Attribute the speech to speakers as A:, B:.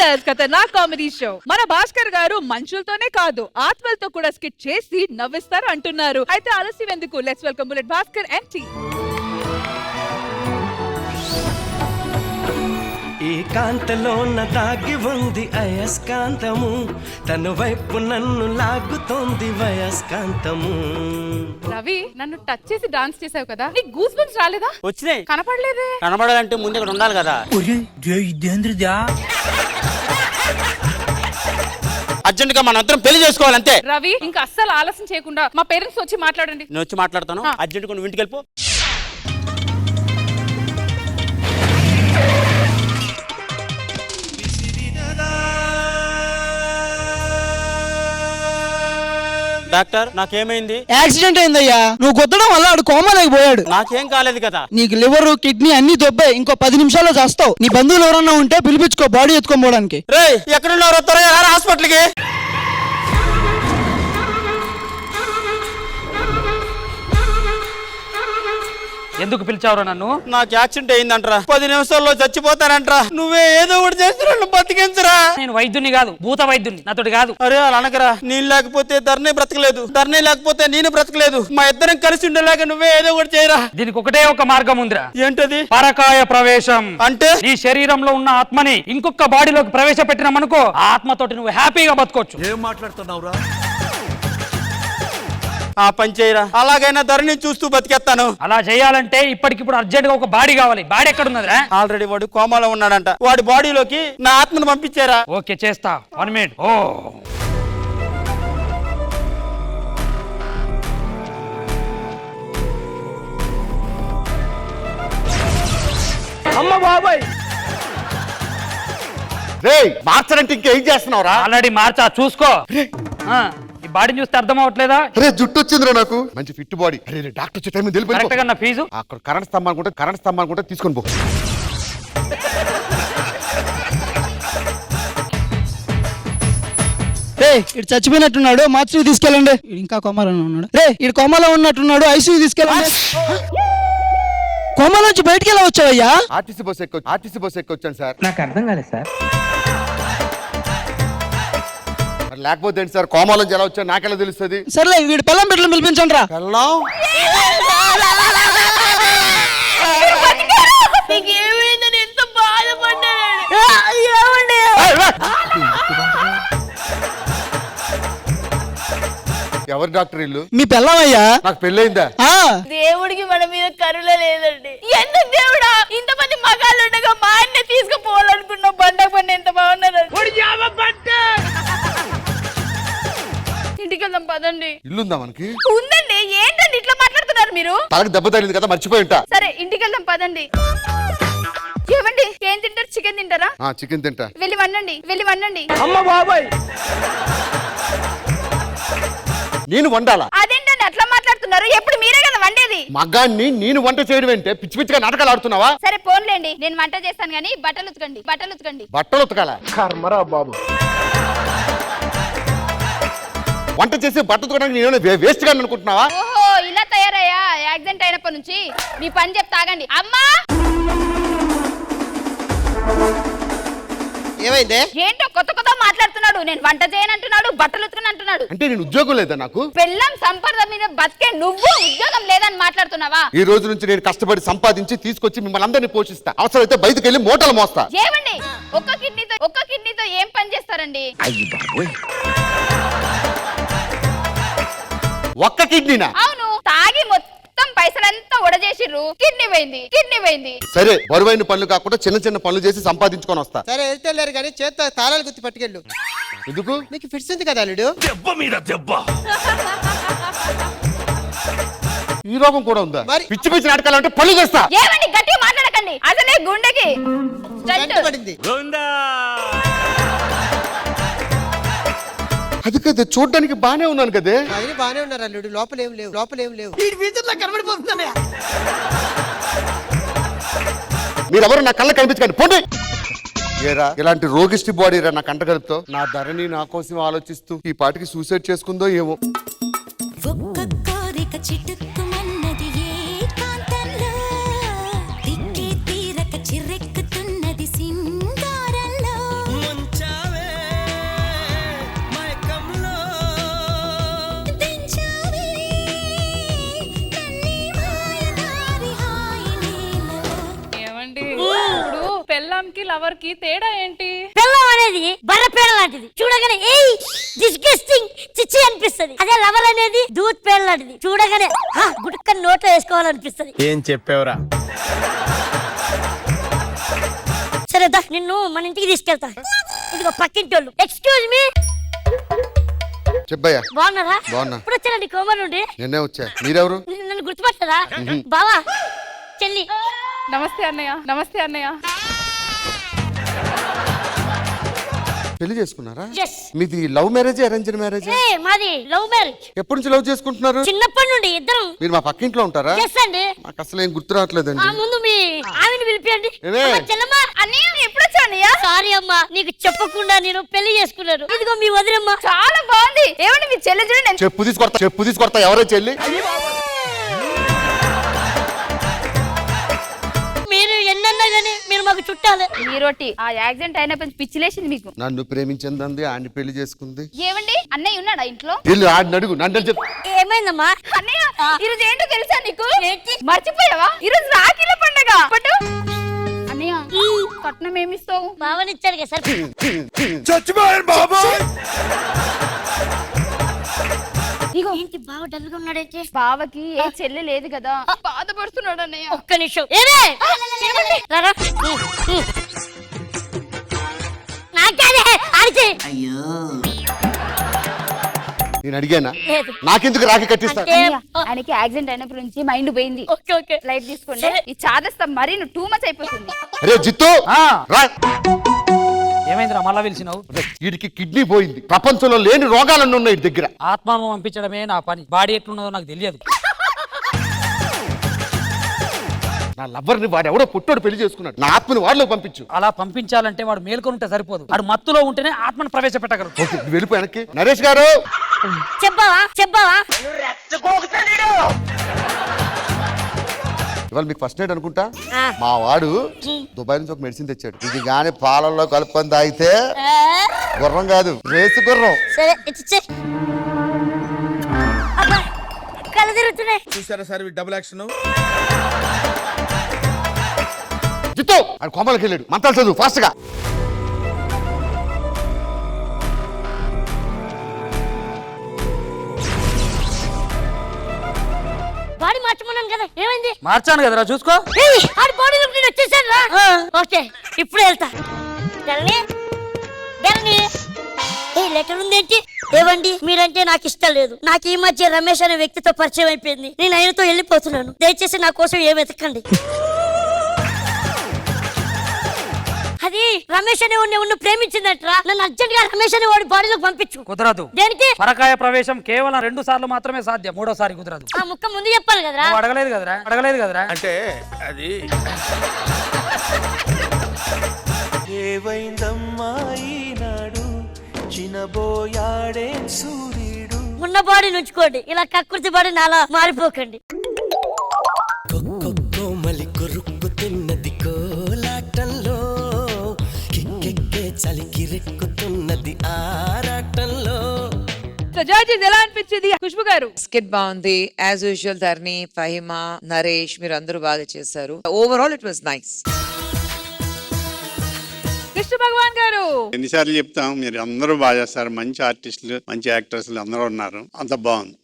A: బిందాస్ ఖతర్నాక్ comedy show. మన భాస్కర్ గారు మనుషులతోనే కాదు ఆత్మలతో కూడా స్కిట్ చేసి నవ్విస్తారు అంటున్నారు. అయితే ఆలస్యం ఎందుకు, let's welcome Bullet Bhaskar and team.
B: ఏకాంతలోన దాగి ఉంది అయస్కాంతము, తన వైపు నన్ను లాగుతోంది వయస్కాంతము.
A: రవి, నన్ను టచ్ చేసి డాన్స్ చేసావు కదా, నీకు గూస్ బంప్స్ రాలేదా?
C: వచ్చినాయి.
A: కనపడలేదే.
C: కనబడాలంటే ముందు ఇక్కడ ఉండాలి కదా. అర్జెంట్ గా మన అందరం పెళ్లి చేసుకోవాలంతే.
A: రవి, ఇంకా అస్సలు ఆలస్యం చేయకుండా మా పేరెంట్స్ వచ్చి మాట్లాడండి.
C: నేను వచ్చి మాట్లాడతాను. అర్జెంట్ గా నువ్వు ఇంటికి వెళ్ళిపో. డాక్టర్, నాకేమైంది?
D: యాక్సిడెంట్ అయిందయ్యా. నువ్వు గుద్దడం వల్ల ఆడు కోమాలోకి పోయాడు.
C: నాకేం కాలేదు కదా.
D: నీకు లివర్ కిడ్నీ అన్ని దొబ్బాయి. ఇంకో 10 నిమిషాల్లో చేస్తావు. నీ బంధువులు ఎవరన్నా ఉంటే పిలిపించుకో బాడీ ఎత్తుకోపోవడానికి.
C: రేయ్, ఎక్కడున్నారో త్వరగా హాస్పిటల్ కి.
E: ఎందుకు పిలిచావురా నన్ను?
C: నాకు యాక్సిడెంట్ అయిందంటరా, 10 నిమిషాల్లో చచ్చిపోతానంటరా. నువ్వే ఏదో ఒకటి చేసి బతికించరా.
E: నేను వైద్యుని కాదు, భూత వైద్యుని, నాతోటి కాదు.
C: అరే అలా అనకరా. నేను లేకపోతే ధరణి బ్రతకలేదు, ధరణి లేకపోతే నేను బ్రతకలేదు. మా ఇద్దరం కలిసి ఉండేలాగా నువ్వే ఏదో ఒకటి చేయరా.
E: దీనికి ఒకటే ఒక మార్గం ఉందిరా.
C: ఏంటది?
E: పరకాయ ప్రవేశం.
C: అంటే
E: నీ శరీరంలో ఉన్న ఆత్మని ఇంకొక బాడీలోకి ప్రవేశపెట్టినామనుకో, ఆ ఆత్మతోటి నువ్వు హ్యాపీగా బతకొచ్చు.
B: ఏం మాట్లాడుతున్నావురా?
C: ఆ పని చేయరా. అలాగైనా ధరణి చూస్తూ బతికేస్తాను.
E: అలా చేయాలంటే ఇప్పటికిప్పుడు అర్జెంట్ గా ఒక బాడీ కావాలి. బాడీ ఎక్కడ ఉన్నదిరా?
C: ఆల్రెడీ వాడు కోమాలో ఉన్నాడంట. వాడి బాడీలోకి నా ఆత్మను పంపించారా.
E: ఓకే, చేస్తా. 1 మినిట్. ఓ
C: అమ్మ బాబాయ్, మార్చడానికి ఇంకేం చేస్తున్నావురా?
E: ఆల్రెడీ మార్చా, చూసుకో. ఈ బాడీని చూస్తే అర్థం అవట్లేదా?
F: అరే జుట్టు వచ్చిందిరా నాకు, మంచి ఫిట్ బాడీ. అరే డాక్టర్ వచ్చే టైం
E: కరెక్ట్ గా నా ఫీజు
F: అక్కడ కరెంట్ స్తంభం అనుకుంటే తీసుకొని పో.
D: రే, ఇటు చచ్చిపోయినట్టున్నాడు, మార్చి తీసుకెళ్ళండి. ఇంకా కోమాలో ఉన్నాడు. రే, ఇటు కోమాలో ఉన్నట్టున్నాడు, ఐసీయూ తీసుకెళ్ళండి. కోమా నుంచి బయటికి ఎలా వచ్చావయ్యా?
F: ఆర్టీసీ బస్ ఎక్కొచ్చాను సార్.
G: నాకు అర్థం కాలేదు సార్.
F: లేకపోతే ఏంటి సార్, కోమాలోంచి ఎలా వచ్చా నాకెలా తెలుస్తుంది?
D: సర్లే, వీడి పిల్లం బిడ్డలు పిలిపించండి రా.
F: వెళ్ళాం. ఎవరు డాక్టర్ ఇల్లు?
D: మీ పిల్లమయ్యా.
F: నాకు పెళ్ళయిందా?
H: దేవుడికి మన మీద కరుణ లేదండి. ఎందుకు దేవుడా ఇంతమంది మగాళ్ళు ఉండగా మా అన్నే తీసుకుపోవాలనుకున్నాం. బండ ఎంత బాగున్నారు. ఇంటికి వెళ్దాం పదండి.
F: ఇల్లుందా మనకి?
H: ఉందండి. ఏంటండి ఇట్లా మాట్లాడుతున్నారు మీరు?
F: తనకు దెబ్బ తగిలింది కదా, మర్చిపోయి ఉంటా.
H: సరే ఇంటికి వెళ్దాం పదండి. ఏమండి, ఏం తింటారు? చికెన్ తింటారా?
F: చికెన్ తింటా.
H: వెళ్ళి వండండి.
C: అమ్మ బాబాయ్,
F: నేను వండాలా?
H: అదేంటండి అట్లా మాట్లాడుతున్నారు? ఎప్పుడు మీరే కదా వండేది.
F: మగాన్ని నేను వంట చేయడం ఏంటే? పిచ్చి పిచ్చిగా నాటకాలు ఆడుతున్నావా?
H: సరే పోన్లేండి, నేను వంట చేస్తాను గానీ బట్టలు ఉతకండి.
F: బట్టలు ఉతకాలా? కర్మరా బాబు. వంట చేసి బట్ట ఉతకడానికి నేను వేస్ట్ గా అనుకుంటున్నావా?
H: ఓహో, ఇలా తయారయ్యా యాక్సిడెంట్ అయినప్పటి నుంచి. మీ పని చెప్తా ఆగండి. అమ్మా,
D: ఏమైందే?
H: ఏంటో కొత్త మాట్లాడుతున్నాడు. నేను వంట చేయనంటున్నాడు, బట్టలు ఉతకని అంటున్నాడు.
F: అంటే నేను ఉద్యోగం లేదా నాకు?
H: పెళ్ళం సంపద మీద బతికే నువ్వు ఉద్యోగం లేదని మాట్లాడుతున్నావా?
F: ఈ రోజు నుంచి నేను కష్టపడి సంపాదించి తీసుకొచ్చి మిమ్మల్ని అందరినీ పోషిస్తా. అవసరమైతే బయటకు వెళ్ళి మూటలు మోస్తా.
H: ఏమండి, ఒక్క కిడ్నీతో ఏం పని చేస్తారండి?
F: ఒక్క కిడ్నీనా?
H: అవును, తాగి మొత్తం పైసలంతా ఒడజేసిర్రు. కిడ్నీ పోయింది.
F: సరే, బరువైన పనులు కాకుండా చిన్న చిన్న పనులు చేసి సంపాదించుకొని వస్తా.
I: సరే వెళ్తేలేరు కానీ చేత్తో తాళాలు గుర్తి పట్టుకెళ్ళు.
F: ఎందుకు?
I: నీకు ఫిట్స్ ఉంది కదా అల్లుడు.
B: దెబ్బ మీద దెబ్బ.
F: ఈ రోగం కూడా ఉందా?
I: మరి
F: పిచ్చి పిచ్చి నాటకాలు అంటే పనులు చేస్తా.
H: ఏమండి, గట్టిగా మాట్లాడకండి. అసలే గుండెకి
I: గంట పడింది.
F: అది కదా, చూడ్డానికి బానే ఉన్నాను కదే.
I: అది బానే ఉన్నారు అల్లుడు. లోపలేం లేవు.
F: మీరెవరు నా కళ్ళ కనిపించకండి, పోండి. ఏరా, ఇలాంటి రోగిష్టి బాడీ రా నా కంట కలుపుతో. నా ధరణి నా కోసం ఆలోచిస్తూ ఈ పాటికి సూసైడ్ చేసుకుందో ఏమో.
J: చిర్రెక్కుతున్నది సింగారంలో.
A: లవర్ కి తేడా ఏంటి?
G: పిల్లం అనేది బర్ర పేడ లాంటిది, చూడగానే ఏయ్ డిస్గస్టింగ్ చిచ్చి అనిపిస్తది. అదే లవర్ అనేది దూత్ పేడ లాంటిది, చూడగానే గుడ్క నోట్లో వేసుకోవాలనిపిస్తది.
B: ఏం చెప్పావురా?
G: సరే దా, నిన్ను మన ఇంటికి తీసుకెళ్తా. ఇదిగో పక్కింటోళ్ళు. Excuse me,
F: చెప్పయ్యా.
G: బాగున్నారా?
F: బాగున్నా.
G: ఇప్పుడు వచ్చానండి కోమర్ నుండి.
F: నిన్నే వచ్చా. మీరెవరు?
G: నన్ను గుర్తుపట్టరా? బావా చెల్లి.
A: నమస్తే అన్నయ్య. నమస్తే అన్నయ్య.
F: పెళ్లి చేసుకున్నారా?
G: Yes.
F: మీది లవ్ మ్యారేజ్ అరేంజ్డ్ మ్యారేజ్?
G: మాది లవ్ మ్యారేజ్.
F: ఎప్పటి నుంచి లవ్ చేసుకుంటున్నారు?
G: చిన్నప్పటి నుండి ఇద్దరం.
F: మీరు మా పక్కింట్లో ఉంటారా?
G: Yes అండి.
F: నాకు అసలు ఏం గుర్తు రావట్లేదండి.
G: ముందు మీ ఆవిని పిలిపియండి.
F: ఏమే?
G: చెల్లమ్మా.
H: అన్నయ్య ఎప్పుడు వచ్చావు అన్నయ్య?
G: సారీ అమ్మా, నీకు చెప్పకుండా నేను పెళ్లి చేసుకున్నాను. ఇదిగో మీ వదినమ్మా.
H: చాలా బాగుంది. ఏమండి మీ చెల్లె చూడండి.
F: చెప్పు తీసుకొడతా. ఎవరో చెల్లి?
G: మీరు ఎన్నన్నా గానీ మీరు మాకు చుట్టాలే.
H: మీరోటి ఆ యాక్సిడెంట్ అయినప్పుడు పిచ్చిలేసింది మీకు.
F: నన్ను ప్రేమించింది ఆడిని పెళ్లి చేసుకుంది.
H: ఏమండి అన్నయ్య ఉన్నాడా ఇంట్లో?
F: వీళ్ళు ఆడిని అడుగు, నన్ను చెప్పు.
G: ఏమైందమ్మా?
H: అన్నయ్య ఈరోజు ఏంటో తెలుసా నీకు?
G: ఏంటి?
H: మర్చిపోయావా? ఈరోజు రాఖీల పండగ. పట్టు అన్నయ్య, కట్నం ఏమిస్తావు?
G: బావనిచ్చాడు కదా సార్.
B: చచ్చిపోయాను బాబా.
H: ఇగో
G: ఏంటి బావ డల్గా ఉన్నాడైతే?
H: బావకి ఏ చెల్లె లేదు కదా, బాధపడుతున్నాడు అన్నయ్య.
G: ఒక్క నిమిషం. ఏమే? రారా. నాకేదే అరిచి.
F: నేను అడిగానా?
G: లేదు.
F: నాకెందుకు రాఖీ కట్టిస్తా?
H: అన్నయ్య, ఆయనకి యాక్సిడెంట్ అయినప్పటి నుంచి మైండ్ పోయింది.
G: Okay okay.
H: లైట్ తీసుకోండి. ఈ చాదస్తా మరీ నువ్వు టూ మచ్ అయిపోతుంది.
F: అరే జిత్తు, రా.
E: ఏమైందిరా మళ్ళా పిలిచినావు?
F: వీడికి కిడ్నీ పోయింది. ప్రపంచంలో లేని రోగాలన్నీ ఉన్నాయి వీడి దగ్గర.
E: ఆత్మను పంపించడమే నా పని. బాడీ ఎట్లున్నదో నాకు తెలియదు.
F: నా లవ్వర్ని వాడు ఎవడో పుట్టోడు పెళ్లి చేసుకున్నాడు. నా ఆత్మని వాడిలో పంపించు.
E: అలా పంపించాలంటే వాడు మేల్కొని ఉంటే సరిపోదు, వాడు మత్తులో ఉంటేనే ఆత్మను ప్రవేశపెట్టగలరు.
F: ఓకే, నువ్వు వెళ్ళిపో వెనక్కి. నరేష్ గారు,
G: చెప్పావా?
F: ఇవాళ మీకు ఫస్ట్ నైట్ అనుకుంటా. మా వాడు దుబాయ్ నుంచి ఒక మెడిసిన్ తెచ్చాడు. ఇది గాని పాలల్లో కలుపుకొని తాగితే గుర్రం కాదు, రేసు గుర్రం.
G: సరే ఇచ్చే. అబ్బా కళ్ళు తిరుగుతున్నాయి.
B: చూసారా సార్ డబుల్ యాక్షన్?
F: జిత్తు, ఆడు కోమలకి వెళ్ళాడు. మంత్రాలు చదువు ఫాస్ట్ గా.
G: బాడీ మార్చమన్నాను కదా, ఏమైంది?
E: మార్చాను కదరా, చూసుకో.
G: ఆడి బాడీ నుండి వచ్చేసాను రా. ఓకే, ఇప్పుడు వెళ్తా. ఏ లెటర్ ఉందేంటి? ఏవండి, మీరంటే నాకు ఇష్టం లేదు. నాకు ఈ మధ్య రమేష్ అనే వ్యక్తితో పరిచయం అయిపోయింది. నేను ఆయనతో వెళ్ళిపోతున్నాను. దయచేసి నా కోసం ఏం వెతకండి. అది రమేష్ అనే ఉన్న ప్రేమించిందట్రా. నన్ను అర్జెంట్ గా రమేష్ అనే వాడి బాడీలోకి పంపించు.
E: కుదరదు.
G: దేనికి?
E: పరకాయ ప్రవేశం కేవలం 2 సార్లు మాత్రమే సాధ్యం, 3వసారి కుదరదు.
G: ఆ ముక్క ముందు చెప్పాలి కదరా.
E: నువ్వు అడగలేదు కదరా.
B: అంటే అది ఏవైందమ్మా ఈనాడు చినబోయాడే సూర్యుడు.
G: ఉన్న బాడీ నుంచుకోండి, ఇలా కక్కుర్తి బాడీ నాలా మారిపోకండి.
B: కోమలి కొరుక్కుతున్నది కోలాటంలో, కిక్కెక్కే చలికి రెక్కుతున్నది ఆరాటంలో.
A: సో జడ్జెస్ ఎలా అనిపించింది ఖుష్బు గారు?
J: స్కిట్ బాగుంది. యాజ్ యూజువల్ ధర్ని, ఫహిమా, నరేష్ మీరు అందరూ బాగా చేశారు. Overall it was nice.
A: Krishna Bhagavan garu,
K: ఎన్నిసార్లు చెప్తాం, మీరు అందరూ బాగా చేస్తారు. మంచి ఆర్టిస్టులు, మంచి యాక్టర్స్లు అందరూ ఉన్నారు. అంత బాగుంది.